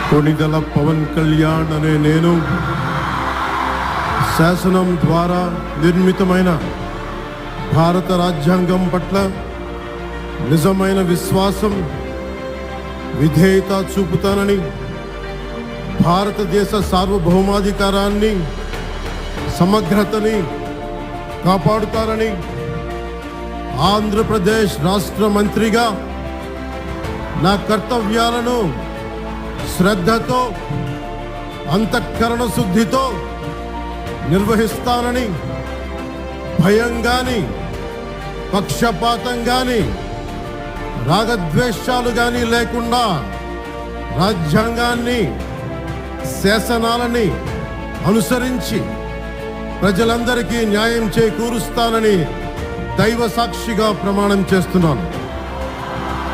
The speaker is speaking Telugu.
కొణిదెల పవన్ కళ్యాణ్ అనే నేను శాసనం ద్వారా నిర్మితమైన భారత రాజ్యాంగం పట్ల నిజమైన విశ్వాసం, విధేయత చూపుతానని, భారతదేశ సార్వభౌమాధికారాన్ని, సమగ్రతని కాపాడుతానని, ఆంధ్రప్రదేశ్ రాష్ట్ర మంత్రిగా నా కర్తవ్యాలను శ్రద్ధతో, అంతఃకరణ శుద్ధితో నిర్వహిస్తానని, భయం గాని, పక్షపాతం గాని, రాగద్వేషాలు గాని లేకుండా రాజ్యాంగాన్ని, శాసనాలని అనుసరించి ప్రజలందరికీ న్యాయం చేకూరుస్తానని దైవ సాక్షిగా ప్రమాణం చేస్తున్నాను.